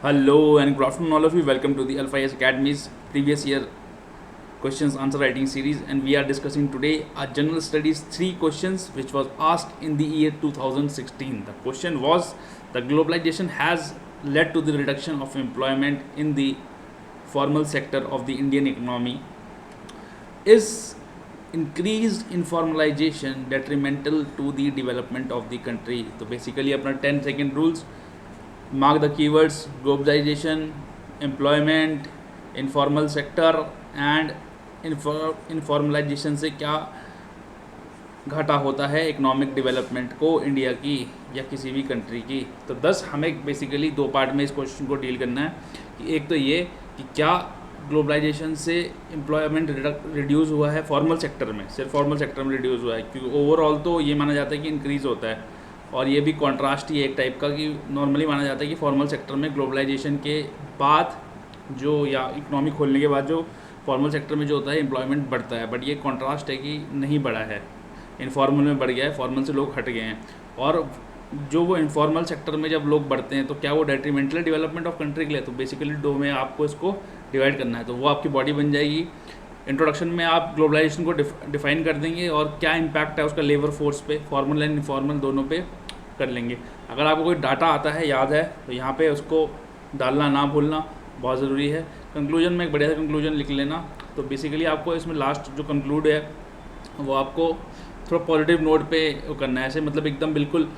Hello and good afternoon, all of you. Welcome to the Alpha S Academy's previous year questions answer writing series, and we are discussing today a general studies 3 questions which was asked in the year 2016. The question was, the globalization has led to the reduction of employment in the formal sector of the Indian economy. Is increased informalization detrimental to the development of the country? तो basically अपना 10 second rules, mark the keywords: globalisation, employment, informal sector and informalisation से क्या घाटा होता है economic development को India की या किसी भी कंट्री की। तो 10 हमें बेसिकली 2 पार्ट में इस क्वेश्चन को डील करना है कि एक तो ये कि क्या ग्लोबलाइजेशन से एम्प्लॉयमेंट रिड्यूस हुआ है फॉर्मल सेक्टर में, सिर्फ फॉर्मल सेक्टर में रिड्यूस हुआ है, क्योंकि ओवरऑल तो ये माना जाता है कि इंक्रीज़ होता है, और ये भी कॉन्ट्रास्ट ही एक टाइप का कि नॉर्मली माना जाता है कि फॉर्मल सेक्टर में ग्लोबलाइजेशन के बाद जो या इकोनॉमी खोलने के बाद जो फॉर्मल सेक्टर में जो होता है एम्प्लॉयमेंट बढ़ता है, बट ये कॉन्ट्रास्ट है कि नहीं बढ़ा है, इनफॉर्मल में बढ़ गया है, फॉर्मल से लोग हट गए हैं। और जो वो इनफॉर्मल सेक्टर में जब लोग बढ़ते हैं तो क्या वो डेट्रीमेंटल डेवलपमेंट ऑफ कंट्री के लिए? तो बेसिकली 2 में आपको इसको डिवाइड करना है, तो वो आपकी बॉडी बन जाएगी। इंट्रोडक्शन में आप ग्लोबलाइजेशन को डिफाइन कर देंगे और क्या इम्पैक्ट है उसका लेबर फोर्स पे, फॉर्मल एंड इनफॉर्मल दोनों पे कर लेंगे। अगर आपको कोई डाटा आता है, याद है, तो यहाँ पे उसको डालना ना भूलना बहुत ज़रूरी है। कंक्लूजन में एक बढ़िया सा कंक्लूजन लिख लेना। तो बेसिकली आपको इसमें लास्ट जो कंक्लूड है वो आपको थोड़ा पॉजिटिव नोट पे वो करना है, ऐसे मतलब एकदम बिल्कुल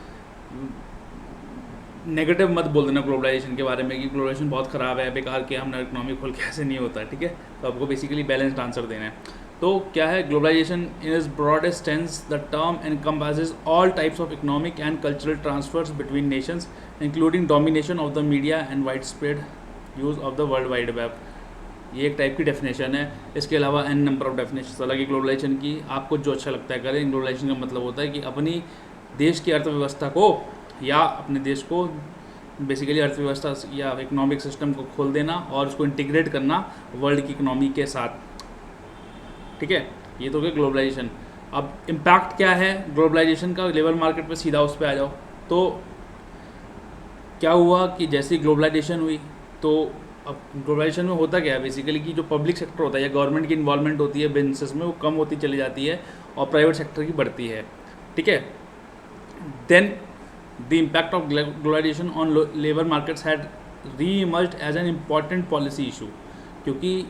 नेगेटिव मत बोल देना ग्लोबलाइजेशन के बारे में कि ग्लोबलाइजेशन बहुत ख़राब है, बेकार के हमने इकोनॉमी खोल के, ऐसे नहीं होता है, ठीक है। तो आपको बेसिकली बैलेंस्ड आंसर देना है। तो क्या है globalisation? In its broadest sense the term encompasses all types of economic and cultural transfers between nations including domination of the media and widespread use of the world wide web. ये एक type की definition है। इसके अलावा N number of definition अलग है globalisation की, आपको जो अच्छा लगता है करें। ग्लोबलाइजेशन का मतलब होता है कि अपनी देश की अर्थव्यवस्था को या अपने देश को बेसिकली अर्थव्यवस्था या इकोनॉमिक सिस्टम को खोल देना और उसको इंटीग्रेट करना वर्ल्ड की इकोनॉमी के साथ, ठीक है। ये तो क्या ग्लोबलाइजेशन। अब इम्पैक्ट क्या है ग्लोबलाइजेशन का लेबर मार्केट पे? सीधा उस पर आ जाओ। तो क्या हुआ कि जैसे ग्लोबलाइजेशन हुई तो अब ग्लोबलाइजेशन में होता क्या है बेसिकली कि जो पब्लिक सेक्टर होता है या गवर्नमेंट की इन्वॉल्वमेंट होती है बिजनेस में, वो कम होती चली जाती है और प्राइवेट सेक्टर की बढ़ती है, ठीक है। Then the impact of globalisation on labour markets had re-emerged as an important policy issue. क्योंकि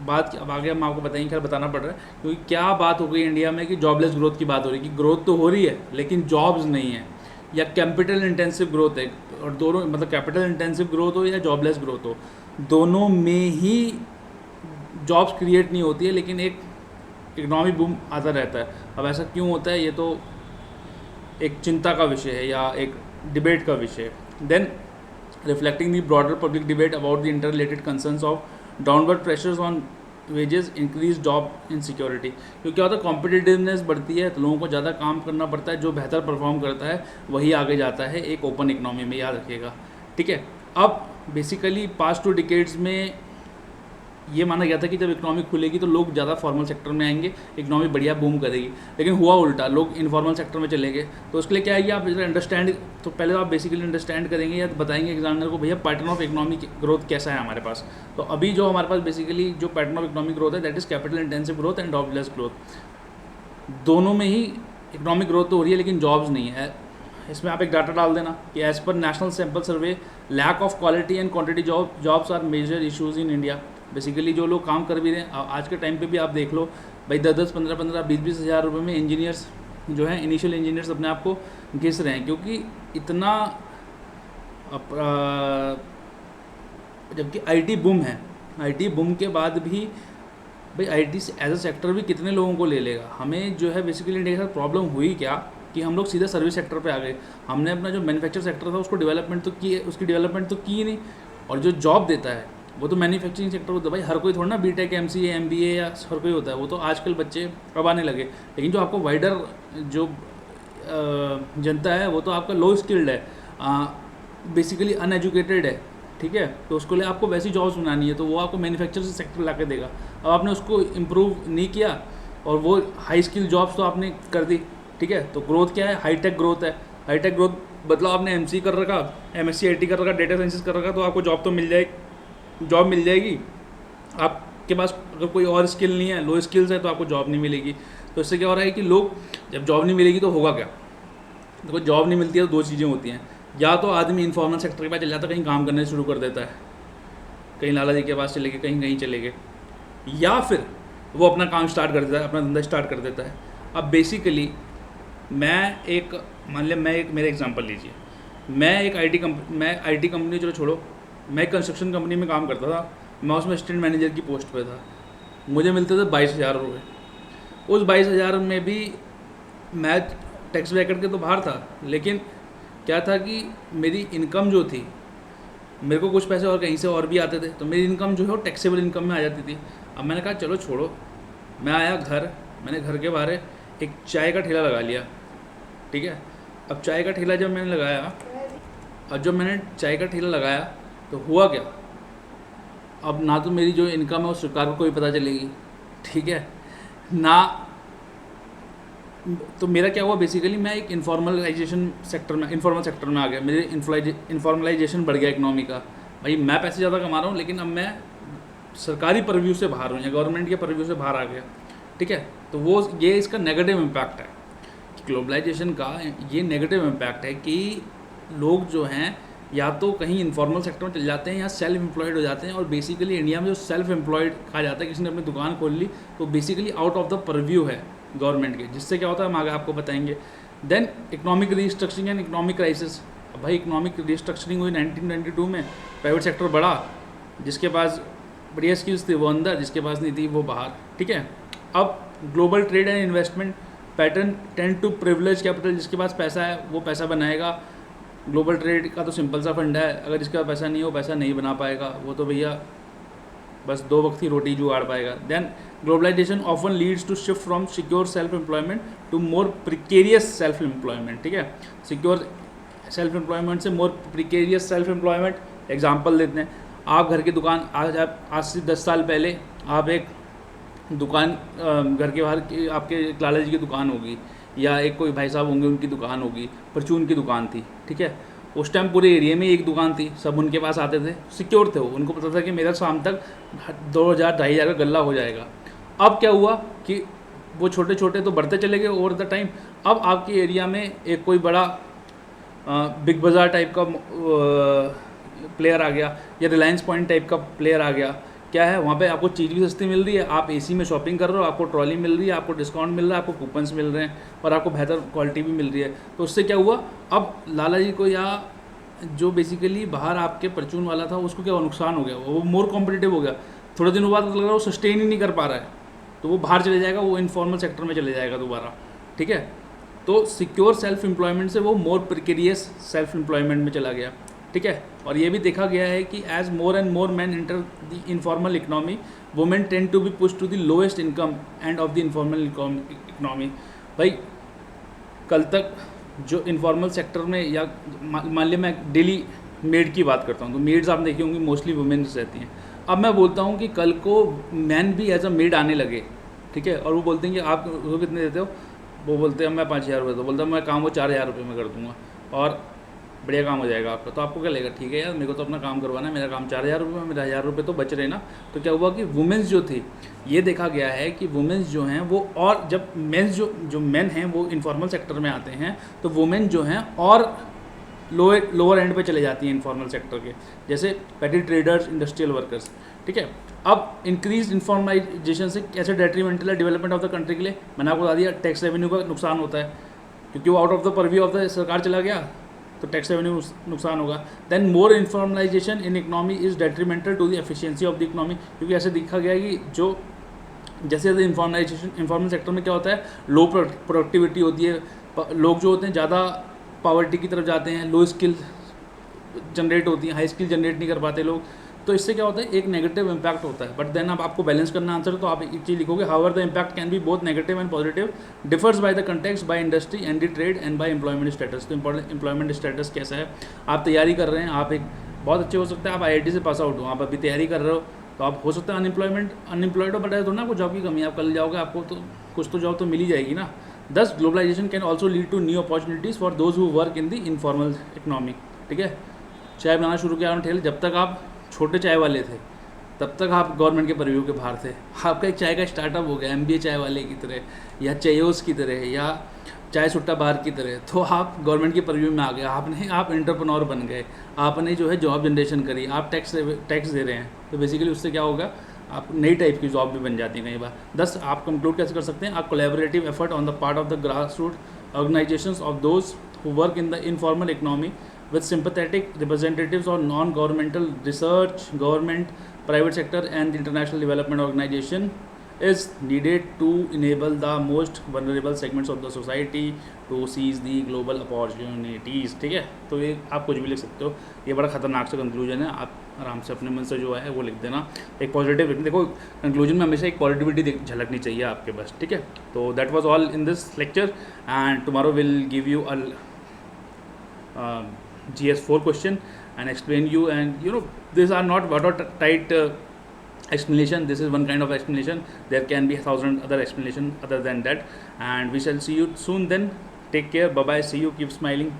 बात अब आगे हम आपको बताएंगे, खैर बताना पड़ रहा है, क्योंकि क्या बात हो गई इंडिया में कि जॉबलेस ग्रोथ की बात हो रही है कि ग्रोथ तो हो रही है लेकिन जॉब्स नहीं है, या कैपिटल इंटेंसिव ग्रोथ है। और दोनों मतलब कैपिटल इंटेंसिव ग्रोथ हो या जॉबलेस ग्रोथ हो, दोनों में ही जॉब्स क्रिएट नहीं होती है, लेकिन एक इकोनॉमी बूम आता रहता है। अब ऐसा क्यों होता है, ये तो एक चिंता का विषय है या एक डिबेट का विषय है। Then reflecting the broader public debate about the interrelated concerns of downward pressures on wages increase job insecurity. क्योंकि क्या होता है कॉम्पिटिटिवनेस बढ़ती है तो लोगों को ज़्यादा काम करना पड़ता है, जो बेहतर परफॉर्म करता है वही आगे जाता है एक ओपन इकोनॉमी में, याद रखिएगा, ठीक है। अब बेसिकली पास्ट 2 डिकेड्स में ये माना गया था कि जब इकोनॉमी खुलेगी तो लोग ज़्यादा फॉर्मल सेक्टर में आएंगे, इकोनॉमी बढ़िया बूम करेगी, लेकिन हुआ उल्टा, लोग इनफॉर्मल सेक्टर में चले गए। तो उसके लिए क्या है कि आप अंडरस्टैंड, तो पहले तो आप बेसिकली अंडरस्टैंड करेंगे या तो बताएंगे एग्जामिनर को भैया पैटर्न ऑफ इकोनॉमिक ग्रोथ कैसा है हमारे पास। तो अभी जो हमारे पास बेसिकली जो पैटर्न ऑफ इकोनॉमिक ग्रोथ है that is capital intensive growth and jobless growth. दोनों में ही इकोनॉमिक ग्रोथ तो हो रही है लेकिन जॉब्स नहीं है। इसमें आप एक डाटा डाल देना कि एज पर national sample survey lack of quality and quantity jobs are major issues in India. Basically जो लोग काम कर भी रहे हैं आज के टाइम पे भी आप देख लो भाई 10-10, 15-15, 20-20 हज़ार रुपये में इंजीनियर्स जो हैं, इनिशियल इंजीनियर्स अपने आप को घिस रहे हैं, क्योंकि इतना जबकि आईटी बूम है। आईटी बूम के बाद भी भाई आईटी एज अ सेक्टर भी कितने लोगों को ले लेगा। हमें जो है बेसिकली इंडिया के साथ प्रॉब्लम हुई क्या कि हम लोग सीधा सर्विस सेक्टर पे आ गए। हमने अपना जो मैन्युफैक्चर सेक्टर था उसको डेवलपमेंट तो की, उसकी डेवलपमेंट तो की नहीं, और जो जॉब देता है वो तो मैन्युफैक्चरिंग सेक्टर होता है। भाई हर कोई थोड़ा ना बीटेक, एमसीए, एमबीए या हर कोई होता है, वो तो आजकल बच्चे अब आने लगे। लेकिन जो आपको वाइडर जो जनता है वो तो आपका लो स्किल्ड है, बेसिकली अनएजुकेटेड है, ठीक है। तो उसको लिए आपको वैसी जॉब्स बनानी है तो वो आपको मैन्युफैक्चरिंग सेक्टर ला के देगा। अब आपने उसको इम्प्रूव नहीं किया और वो हाई स्किल जॉब्स तो आपने कर दी, ठीक है। तो ग्रोथ क्या है? हाईटेक ग्रोथ है। हाईटेक ग्रोथ मतलब आपने एमसी कर रखा, एमएससी आईटी कर रखा, डेटा साइंसेस कर रखा, तो आपको जॉब तो जॉब मिल जाएगी। आपके पास अगर कोई और स्किल नहीं है, लो स्किल्स है, तो आपको जॉब नहीं मिलेगी। तो इससे क्या हो रहा है कि लोग, जब जॉब नहीं मिलेगी तो होगा क्या? देखो जॉब नहीं मिलती है तो दो चीज़ें होती हैं, या तो आदमी इन्फॉर्मल सेक्टर के पास चल जाता है, कहीं काम करने शुरू कर देता है, कहीं लाला जी के पास चले गए, कहीं कहीं चले गए, या फिर वो अपना काम स्टार्ट कर देता है, अपना धंधा स्टार्ट कर देता है। अब बेसिकली मैं एक, मान लिया मैं एक, मेरा एग्जांपल लीजिए, मैं एक आईटी कंपनी, चलो छोड़ो, मैं कंस्ट्रक्शन कंपनी में काम करता था, मैं उसमें असिस्टेंट मैनेजर की पोस्ट पे था, मुझे मिलते थे 22,000 रुपये। उस 22,000 में भी मैं टैक्स ब्रैकेट के तो बाहर था, लेकिन क्या था कि मेरी इनकम जो थी, मेरे को कुछ पैसे और कहीं से और भी आते थे, तो मेरी इनकम जो है वो टैक्सेबल इनकम में आ जाती थी। अब मैंने कहा चलो छोड़ो, मैं आया घर, मैंने घर के बाहर एक चाय का ठेला लगा लिया, ठीक है। अब चाय का ठेला जब मैंने लगाया, और जब मैंने चाय का ठेला लगाया तो हुआ क्या, अब ना तो मेरी जो इनकम है वो सरकार को कोई पता चलेगी, ठीक है ना। तो मेरा क्या हुआ, बेसिकली मैं एक इन्फॉर्मल सेक्टर में आ गया, मेरे इन्फॉर्मलाइजेशन बढ़ गया इकनॉमी का। भाई मैं पैसे ज़्यादा कमा रहा हूँ, लेकिन अब मैं सरकारी परव्यू से बाहर हूँ या गवर्नमेंट के परव्यू से बाहर आ गया, ठीक है। तो वो ये इसका नेगेटिव इम्पैक्ट है, ग्लोबलाइजेशन का ये नेगेटिव इम्पैक्ट है कि लोग जो हैं या तो कहीं इन्फॉर्मल सेक्टर में चले जाते हैं या सेल्फ एम्प्लॉयड हो जाते हैं। और बेसिकली इंडिया में जो सेल्फ एम्प्लॉयड कहा जाता है, किसी ने अपनी दुकान खोल ली, तो basically out of the purview है गवर्नमेंट के, जिससे क्या होता है हम आगे आपको बताएंगे। Then economic restructuring and economic crisis. भाई इकोनॉमिक रीस्ट्रक्चरिंग हुई 1992 में, प्राइवेट सेक्टर बढ़ा, जिसके पास बढ़िया स्किल्स थी वो अंदर, जिसके पास नहीं थी वो बाहर, ठीक है। अब global trade and investment pattern tend to privilege capital, जिसके पास पैसा है वो पैसा बनाएगा। ग्लोबल ट्रेड का तो सिंपल सा फंडा है, अगर जिसका पैसा नहीं है वो पैसा नहीं बना पाएगा, वो तो भैया बस 2 वक्त की रोटी जुगाड़ पाएगा। Then globalisation often leads to shift from secure self employment to more precarious self employment, ठीक है। सिक्योर सेल्फ एम्प्लॉयमेंट से more precarious self employment. Example देते हैं, आप घर की दुकान, आज से 10 साल पहले आप एक दुकान, घर के बाहर की आपके लाला जी की दुकान होगी, या एक कोई भाई साहब होंगे उनकी दुकान होगी, परचून की दुकान थी, ठीक है। उस टाइम पूरे एरिया में एक दुकान थी, सब उनके पास आते थे, सिक्योर थे वो, उनको पता था कि मेरा शाम तक 2,000-2,500 का गल्ला हो जाएगा। अब क्या हुआ कि वो छोटे छोटे तो बढ़ते चले गए ओवर द टाइम। अब आपके एरिया में एक कोई बड़ा बिग बाज़ार टाइप का प्लेयर आ गया, या रिलायंस पॉइंट टाइप का प्लेयर आ गया। क्या है, वहाँ पे आपको चीज़ भी सस्ती मिल रही है, आप एसी में शॉपिंग कर रहे हो, आपको ट्रॉली मिल रही है, आपको डिस्काउंट मिल रहा है, आपको कूपन्स मिल रहे हैं, और आपको बेहतर क्वालिटी भी मिल रही है। तो उससे क्या हुआ, अब लाला जी को या जो बेसिकली बाहर आपके परचून वाला था उसको क्या नुकसान हो गया, वो मोर कॉम्पिटिटिव हो गया। थोड़े दिनों बाद लग रहा है वो सस्टेन ही नहीं कर पा रहा है, तो वो बाहर चले जाएगा, वो इनफॉर्मल सेक्टर में चले जाएगा दोबारा, ठीक है। तो सिक्योर सेल्फ एम्प्लॉयमेंट से वो मोर प्रिकेरियस सेल्फ एम्प्लॉयमेंट में चला गया, ठीक है। और ये भी देखा गया है कि as more and more men enter the informal economy, women tend to be push to the lowest income end of the informal economy. भाई कल तक जो इनफॉर्मल सेक्टर में, या मान लिया मैं डेली मेड की बात करता हूँ, तो मेड्स आप देखी होंगी मोस्टली वुमेन्स रहती हैं। अब मैं बोलता हूँ कि कल को मैन भी एज अ मेड आने लगे, ठीक है, और वो बोलते हैं कि आप उसको कितने देते हो, वो बोलते हैं मैं 5,000 रुपये, तो बोलता हूँ मैं काम वो 4,000 रुपये में कर दूँगा और बढ़िया काम हो जाएगा आपका। तो आपको क्या लगेगा, ठीक है यार मेरे को तो अपना काम करवाना है, मेरा काम 4,000 रुपये में, मेरा 1,000 रुपये तो बच रहे ना। तो क्या हुआ कि वुमेन्स जो थी, ये देखा गया है कि वुमेन्स जो हैं वो, और जब मेंस जो मेन हैं वो इनफॉर्मल सेक्टर में आते हैं, तो वुमेन जो हैं और लोअर एंड पे चले जाती हैं इनफॉर्मल सेक्टर के, जैसे पेटी ट्रेडर्स, इंडस्ट्रियल वर्कर्स, ठीक है। अब इंक्रीज इन्फॉर्मलाइजेशन से कैसे डेट्रीमेंटल है डेवलपमेंट ऑफ द कंट्री के लिए, मैंने आपको बता दिया टैक्स रेवेन्यू का नुकसान होता है, क्योंकि वो out of the purview of the सरकार चला गया, तो टैक्स रेवेन्यू नुकसान होगा। Then more informalisation in economy is detrimental to the efficiency of the economy, क्योंकि ऐसे देखा गया है कि जो जैसे इन्फॉर्मल सेक्टर में क्या होता है, लो प्रोडक्टिविटी होती है, लोग जो होते हैं ज़्यादा पॉवर्टी की तरफ जाते हैं, लो स्किल जनरेट होती है, हाई स्किल जनरेट नहीं कर पाते लोग, तो इससे क्या होता है एक नेगेटिव इम्पैक्ट होता है। बट देन अब आपको बैलेंस करना आंसर, तो आप एक चीज़ लिखोगे, however the impact can be both negative and positive, differs by the context, by industry and the trade and by employment status. तो एम्प्लॉयमेंट स्टेटस कैसा है, आप तैयारी कर रहे हैं, आप एक बहुत अच्छे हो सकता है, आप IIT से पास आउट हो, आप अभी तैयारी कर रहे हो, तो आप हो सकता है अनएम्प्लॉयड हो, बट है तो ना कुछ जॉब की कमी है, आप कल जाओगे आपको तो कुछ तो जॉब तो मिल ही जाएगी ना। Thus globalisation can also lead to new opportunities for those who work in the informal economy, ठीक है। चाय बनाना शुरू किया आपने ठेले, जब तक आप छोटे चाय वाले थे तब तक आप गवर्नमेंट के परिव्यू के बाहर थे। आपका एक चाय का स्टार्टअप हो गया MBA चाय वाले की तरह या चायोस की तरह या चाय सुट्टा बार की तरह, तो आप गवर्नमेंट के परिव्यू में आ गए, आप एंटरप्रेन्योर बन गए, आपने जो है जॉब जनरेशन करी, आप टैक्स दे रहे हैं, तो बेसिकली उससे क्या होगा, आप नई टाइप की जॉब भी बन जाती है कई बार। 10 आप कंक्लूड कैसे कर सकते हैं, आप collaborative effort on the part of the grass root organisations of those who work in the informal economy with sympathetic representatives of non-governmental research, government, private sector and the international development organization is needed to enable the most vulnerable segments of the society to seize the global opportunities, ठीक है। तो ये आप कुछ भी लिख सकते हो, ये बड़ा खतरनाक सा कंक्लूजन है, आप आराम से अपने मन से जो है वो लिख देना। एक पॉजिटिव देखो, कंक्लूजन में हमेशा एक पॉजिटिविटी झलकनी चाहिए आपके बस, ठीक है। तो that was all in this lecture and tomorrow will give you a GS4 question and explain you, and you know these are not watertight explanation, this is one kind of explanation, there can be 1,000 other explanation other than that, and we shall see you soon then. Take care, bye bye, see you, keep smiling.